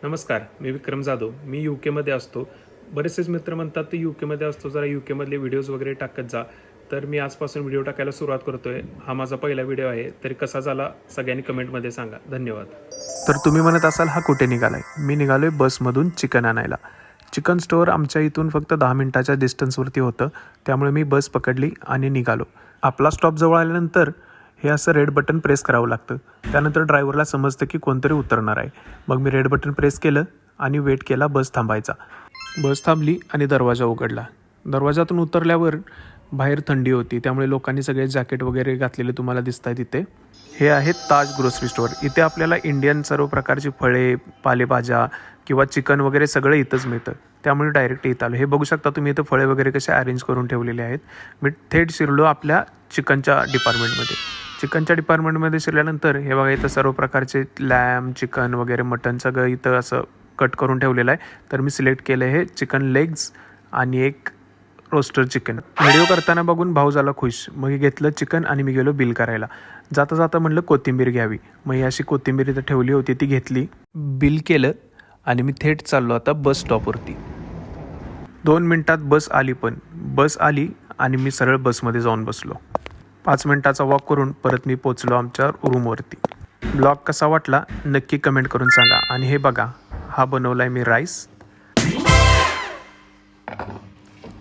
नमस्कार, मी विक्रम जाधव. मी यूकेमध्ये असतो. बरेचसेच मित्र म्हणतात तू यूकेमध्ये असतो, जरा यूकेमधले व्हिडिओज वगैरे टाकत जा. तर मी आजपासून व्हिडिओ टाकायला सुरुवात करतोय. हा माझा पहिला व्हिडिओ आहे. तरी कसा झाला सगळ्यांनी कमेंटमध्ये सांगा. धन्यवाद. तर तुम्ही म्हणत असाल हा कुठे निघालाय? मी निघालोय बसमधून चिकन आणायला. चिकन स्टोअर आमच्या इथून फक्त 10 मिनिटाच्या डिस्टन्सवरती होतं. त्यामुळे मी बस पकडली आणि निघालो. आपला स्टॉप जवळ आल्यानंतर हे असं रेड बटन प्रेस करावं लागतं. त्यानंतर ड्रायव्हरला समजतं की कोणतरी उतरणार आहे. मग मी रेड बटन प्रेस केलं आणि वेट केला बस थांबायचा. बस थांबली आणि दरवाजा उघडला. दरवाजातून उतरल्यावर बाहेर थंडी होती, त्यामुळे लोकांनी सगळे जॅकेट वगैरे घातलेले तुम्हाला दिसत आहेत इथे. हे आहे ताज ग्रोसरी स्टोअर. इथे आपल्याला इंडियन सर्व प्रकारची फळे, पालेभाज्या किंवा चिकन वगैरे सगळं इथंच मिळतं. त्यामुळे डायरेक्ट इथं आलो. हे बघू शकता तुम्ही इथं फळे वगैरे कसे अरेंज करून ठेवलेले आहेत. मी थेट शिरलो आपल्या चिकनच्या डिपार्टमेंटमध्ये. चिकनच्या डिपार्टमेंटमध्ये शिरल्यानंतर हे बघा इथं सर्व प्रकारचे लॅम, चिकन वगैरे मटन सगळं इथं असं कट करून ठेवलेलं आहे. तर मी सिलेक्ट केलं हे चिकन लेग्स आणि एक रोस्टर चिकन. व्हिडिओ करताना बघून भाऊ झाला खुश. मग हे घेतलं चिकन आणि मी गेलो बिल करायला. जाता जाता म्हणलं कोथिंबीर घ्यावी. मग ही अशी कोथिंबीर इथं ठेवली होती, ती घेतली, बिल केलं आणि मी थेट चाललो आता बस स्टॉपवरती. 2 मिनिटात बस आली. पण बस आली आणि मी सरळ बसमध्ये जाऊन बसलो. 5 मिनिटाचा वॉक करून परत मी पोचलो आमच्या रूमवरती. ब्लॉग कसा वाटला नक्की कमेंट करून सांगा. आणि हे बघा, हा बनवलाय मी राईस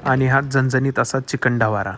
आणि हा झणझणीत असा चिकन ढावारा.